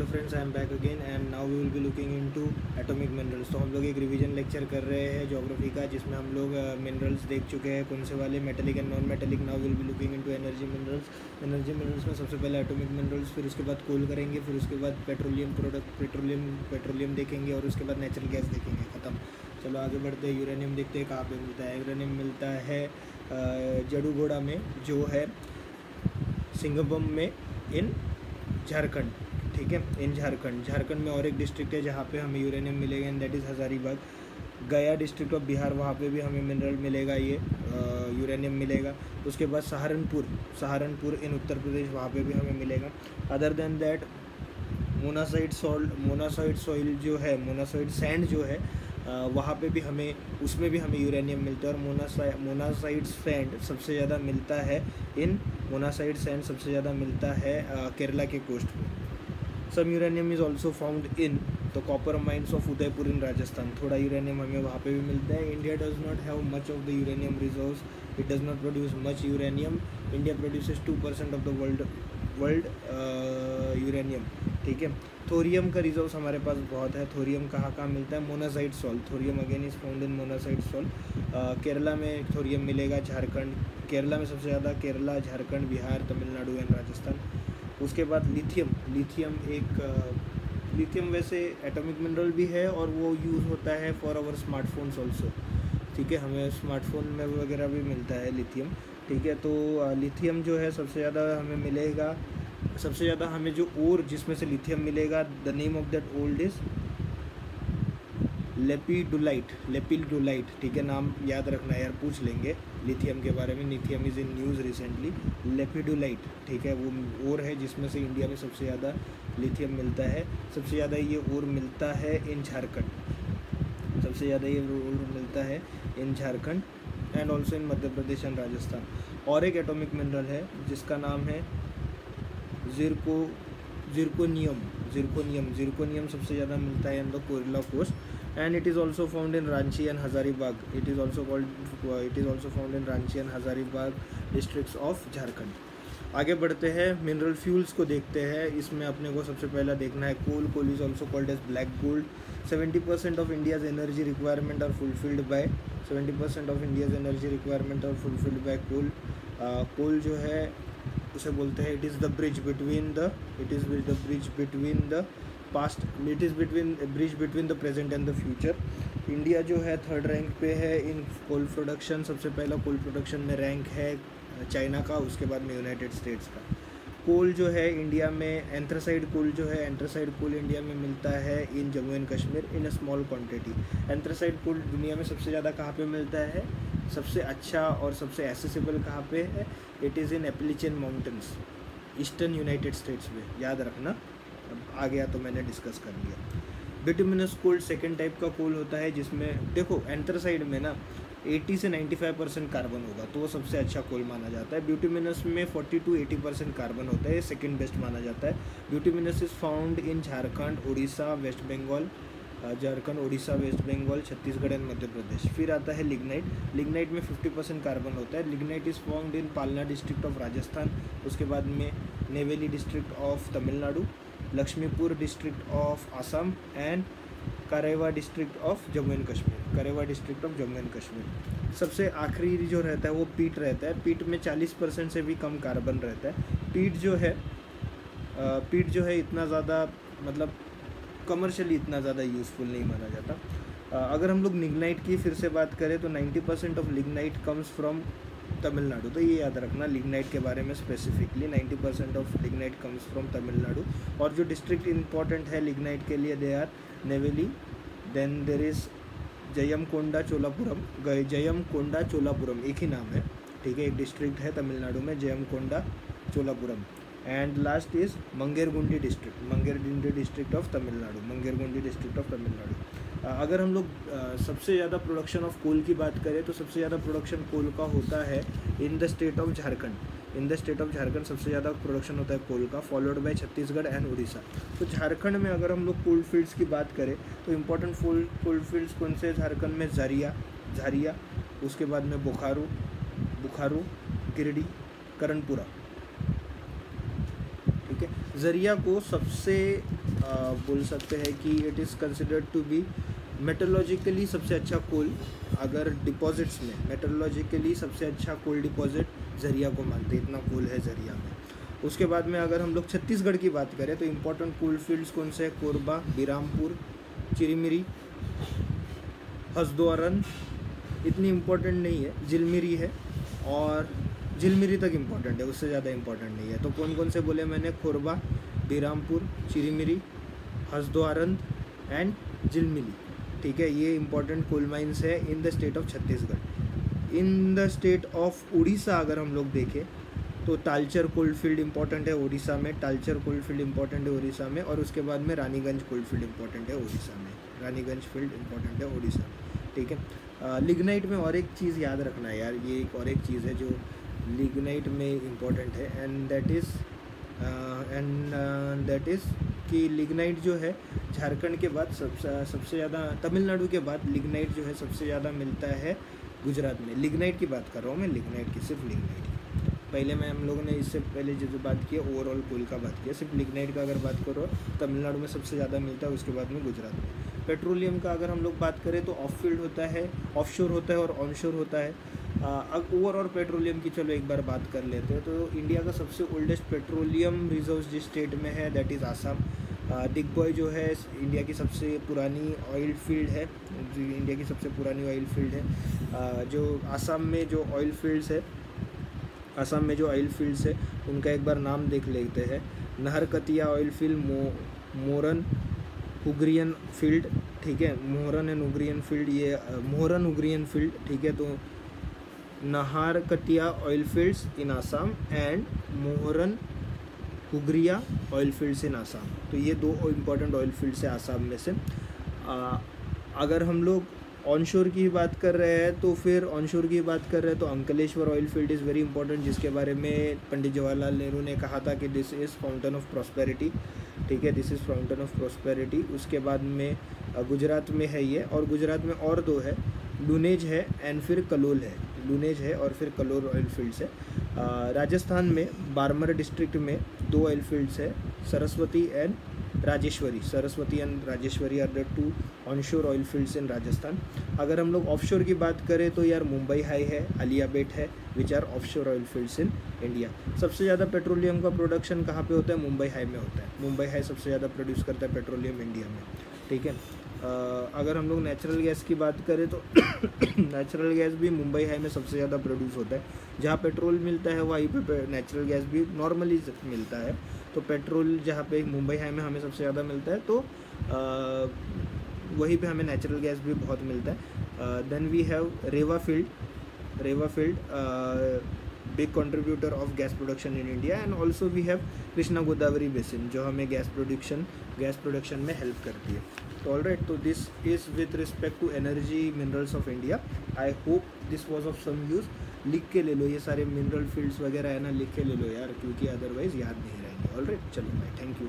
Hello friends, I am back again and now we will be looking into atomic minerals. तो हम लोग एक revision lecture कर रहे हैं ज्योग्राफी का, जिसमें हम लोग मिनरल्स देख चुके हैं, कौन से वाले, metallic and non metallic. Now will be looking into energy minerals. Energy minerals में सबसे पहले एटॉमिक मिनरल्स, फिर उसके बाद कोल करेंगे, फिर उसके बाद पेट्रोलियम प्रोडक्ट, पेट्रोलियम देखेंगे, और उसके बाद नेचुरल गैस देखेंगे। ख़त्म। चलो आगे बढ़ते हैं। यूरेनियम देखते हैं कहाँ पे मिलता है। यूरेनियम मिलता है जडूगोड़ा में, जो है सिंगबम में, इन झारखंड। ठीक है, इन झारखंड में और एक डिस्ट्रिक्ट है जहाँ पे हमें यूरेनियम मिलेगा, एंड दैट इज़ हज़ारीबाग। गया डिस्ट्रिक्ट ऑफ बिहार, वहाँ पे भी हमें मिनरल मिलेगा, ये यूरेनियम मिलेगा। उसके बाद सहारनपुर इन उत्तर प्रदेश, वहाँ पे भी हमें मिलेगा। अदर देन दैट मोनासाइट सॉइल जो है, मोनासाइट सैंड जो है, वहाँ पे भी हमें, उसमें भी हमें यूरेनियम मिलता है। और मोनासाइट सैंड सबसे ज़्यादा मिलता है केरला के कोस्ट पे। Some uranium is also found in the copper mines of Udaipur in Rajasthan. थोड़ा यूरेनियम हमें वहाँ पे भी मिलता है। India does not have much of the uranium reserves, it does not produce much uranium. India produces 2% of the world uranium. ठीक है, thorium का रिजर्व्स हमारे पास बहुत है। थोरियम कहाँ मिलता है? Monazite salt. Thorium again is found in monazite salt. Kerala में थोरियम मिलेगा, झारखंड, केरला में सबसे ज़्यादा, केरला, झारखंड, बिहार, तमिलनाडु एंड राजस्थान। उसके बाद लिथियम वैसे एटॉमिक मिनरल भी है, और वो यूज़ होता है फॉर आवर स्मार्टफोन्स ऑल्सो। ठीक है, हमें स्मार्टफोन में वगैरह भी मिलता है लिथियम। ठीक है, तो लिथियम जो है सबसे ज़्यादा हमें मिलेगा, सबसे ज़्यादा हमें जो और जिसमें से लिथियम मिलेगा, the name of that old is lepidolite. ठीक है, नाम याद रखना यार, पूछ लेंगे लिथियम के बारे में। Lithium is in news recently. Lepidolite, ठीक है, वो और है जिसमें से इंडिया में सबसे ज़्यादा लिथियम मिलता है। सबसे ज़्यादा ये और मिलता है इन झारखंड, सबसे ज़्यादा ये और मिलता है in Jharkhand and also in Madhya Pradesh and Rajasthan. और एक एटॉमिक मिनरल है जिसका नाम है जिरकोनियम सबसे ज़्यादा मिलता है इन द कोयला coast, and it is also found in Ranchi and Hazaribagh. It is also found in Ranchi and Hazaribagh districts of Jharkhand. आगे बढ़ते हैं, मिनरल फ्यूल्स को देखते हैं। इसमें अपने को सबसे पहला देखना है coal is also called as black gold. 70% of India's energy requirement are fulfilled by coal जो है उसे बोलते हैं, it is the bridge between the present and the future. India जो है थर्ड रैंक पे है इन कोल प्रोडक्शन। सबसे पहला कोल प्रोडक्शन में रैंक है चाइना का, उसके बाद में यूनाइटेड स्टेट्स का। कोल जो है इंडिया में, एंथ्रासाइड कोल इंडिया में मिलता है in Jammu and Kashmir in a small quantity. Anthracite coal दुनिया में सबसे ज़्यादा कहाँ पे मिलता है, सबसे अच्छा और सबसे एसेसिबल कहाँ पे है? It is in Appalachian mountains, eastern United States में, याद रखना। आ गया तो मैंने डिस्कस कर लिया। बिटुमिनस कोल सेकेंड टाइप का कोल होता है, जिसमें देखो एंथ्रासाइड में ना 80 से 95% कार्बन होगा, तो वो सबसे अच्छा कोल माना जाता है। ब्यूटिमिनस में 40 to 80% कार्बन होता है, सेकेंड बेस्ट माना जाता है। Bituminous is found in Jharkhand, Odisha, West Bengal, Chhattisgarh and Madhya Pradesh. फिर आता है लिग्नाइट में 50% कार्बन होता है। लिग्नाइट इज़ फाउंड इन पालना डिस्ट्रिक्ट ऑफ राजस्थान, उसके बाद में Neyveli district of Tamil Nadu, Lakshmipur district of Assam and Karewa district of Jammu and Kashmir. सबसे आखिरी जो रहता है वो पीट रहता है। पीट में 40% से भी कम कार्बन रहता है। पीट जो है इतना ज़्यादा, मतलब कमर्शियली इतना ज़्यादा यूज़फुल नहीं माना जाता। अगर हम लोग लिग्नाइट की फिर से बात करें तो 90% of lignite comes from Tamil Nadu. तो ये याद रखना लिग्नाइट के बारे में specifically, 90% of lignite comes from Tamil Nadu. और जो डिस्ट्रिक्ट इंपॉर्टेंट है लिग्नाइट के लिए, they are Neyveli, then there is Jayamkonda Cholapuram, एक ही नाम है। ठीक है, एक डिस्ट्रिक्ट है तमिलनाडु में, Jayamkonda Cholapuram. And last is Mannargudi district of Tamil Nadu. अगर हम लोग सबसे ज़्यादा प्रोडक्शन ऑफ कोल की बात करें तो सबसे ज़्यादा प्रोडक्शन कोल का होता है in the state of Jharkhand. सबसे ज़्यादा प्रोडक्शन होता है कोल का, followed by Chhattisgarh and Orissa. तो झारखंड में अगर हम लोग कोल फील्ड्स की बात करें तो इम्पोर्टेंट कोल फील्ड्स कौन से झारखंड में? झारिया, उसके बाद में बोकारो, गिरिडीह, करणपुरा। ठीक है, ज़रिया को सबसे बोल सकते हैं कि it is considered to be metallurgically सबसे अच्छा कोल। अगर डिपॉजिट्स में मेटरोलॉजिकली सबसे अच्छा कोल डिपॉजिट ज़रिया को मानते हैं, इतना कोल है ज़रिया में। उसके बाद में अगर हम लोग छत्तीसगढ़ की बात करें तो इम्पोर्टेंट कोल फील्ड्स कौन से हैं? कोरबा, बिरामपुर, चिरीमिरी, हसद्वारन इतनी इम्पोर्टेंट नहीं है, झिलमिरी है, और झिलमिरी तक इम्पोर्टेंट है, उससे ज़्यादा इम्पोर्टेंट नहीं है। तो कौन कौन से बोले मैंने? कोरबा, बिरामपुर, चिरीमिरी, हसद्वारन एंड झिलमिरी। ठीक है, ये इंपॉर्टेंट कोल माइंस है in the state of Chhattisgarh. In the state of Orissa अगर हम लोग देखें तो तालचर कोल फील्ड इंपॉर्टेंट है उड़ीसा में, तालचर कोल फील्ड इंपॉर्टेंट है उड़ीसा में, और उसके बाद में रानीगंज कोल फील्ड इंपॉर्टेंट है उड़ीसा में, रानीगंज फील्ड इंपॉर्टेंट है उड़ीसा में। ठीक है, लिग्नाइट में और एक चीज़ याद रखना है यार, ये एक और एक चीज़ है जो लिग्नाइट में इम्पॉर्टेंट है, एंड दैट इज़ कि लिग्नाइट जो है झारखंड के बाद सबसे ज़्यादा, तमिलनाडु के बाद लिग्नाइट जो है सबसे ज़्यादा मिलता है गुजरात में। लिग्नाइट की बात कर रहा हूँ मैं, लिग्नाइट की, सिर्फ लिग्नाइट। पहले में हम लोगों ने इससे पहले जो बात की है ओवरऑल कोल का बात किया, सिर्फ लिग्नाइट का अगर बात करो तमिलनाडु में सबसे ज़्यादा मिलता है, उसके बाद में गुजरात में। पेट्रोलियम का अगर हम लोग बात करें तो ऑफ फील्ड होता है, ऑफशोर होता है और ऑनशोर होता है। अब ओवरऑल पेट्रोलियम की चलो एक बार बात कर लेते हैं। तो इंडिया का सबसे ओल्डेस्ट पेट्रोलियम रिजर्व जिस स्टेट में है दैट इज़ आसाम। दिग्बॉय जो है इंडिया की सबसे पुरानी ऑयल फील्ड है, जो इंडिया की सबसे पुरानी ऑयल फील्ड है। जो आसाम में जो ऑयल फील्ड्स है, असम में जो ऑयल फील्ड्स है उनका एक बार नाम देख लेते हैं। नहरकतिया ऑयल फील्ड, मोरन उग्रियन फील्ड, ठीक है, मोहरन एंड उग्रियन फील्ड, ये मोहरन उग्रियन फील्ड, ठीक है। तो Naharkatiya oil fields in Assam and Moran Hugrijan oil fields in Assam. तो ये दो इम्पॉर्टेंट ऑयल फील्ड्स है आसाम में से। अगर हम लोग ऑनशोर की बात कर रहे हैं तो फिर ऑनशोर की बात कर रहे हैं तो Ankleshwar oil field is very important, जिसके बारे में पंडित जवाहरलाल नेहरू ने कहा था कि this is fountain of prosperity. ठीक है, this is fountain of prosperity. उसके बाद में गुजरात में है ये, और गुजरात में और दो है, लुनेज है एंड फिर कलोल है, लुनेज है और फिर कलोल ऑयल फील्ड्स है। राजस्थान में बारमर डिस्ट्रिक्ट में दो ऑयल फील्ड्स है, Saraswati and Rajeshwari. Saraswati and Rajeshwari are the two onshore oil fields in Rajasthan. अगर हम लोग ऑफशोर की बात करें तो यार मुंबई हाई है, आलियाबेट है, which are offshore oil fields in India. सबसे ज़्यादा पेट्रोलियम का प्रोडक्शन कहाँ पे होता है? मुंबई हाई में होता है। मुंबई हाई सबसे ज़्यादा प्रोड्यूस करता है पेट्रोलियम इंडिया में। ठीक है, अगर हम लोग नेचुरल गैस की बात करें तो नेचुरल गैस भी मुंबई हाई में सबसे ज़्यादा प्रोड्यूस होता है। जहाँ पेट्रोल मिलता है वहीं पे नेचुरल गैस भी नॉर्मली मिलता है। तो पेट्रोल जहाँ पे मुंबई हाई में हमें सबसे ज़्यादा मिलता है, तो वहीं पे हमें नेचुरल गैस भी बहुत मिलता है। Then we have Ravva field big contributor of gas production in India, and also we have Krishna Godavari basin जो हमें गैस प्रोडक्शन में हेल्प करती है। तो ऑल राइट, तो this is with respect to energy minerals of India. I hope this was of some use. लिख के ले लो ये सारे मिनरल फील्ड्स वगैरह है ना, लिख के ले लो यार, क्योंकि अदरवाइज़ याद नहीं रहेंगे। ऑल राइट, चलो भाई, थैंक यू।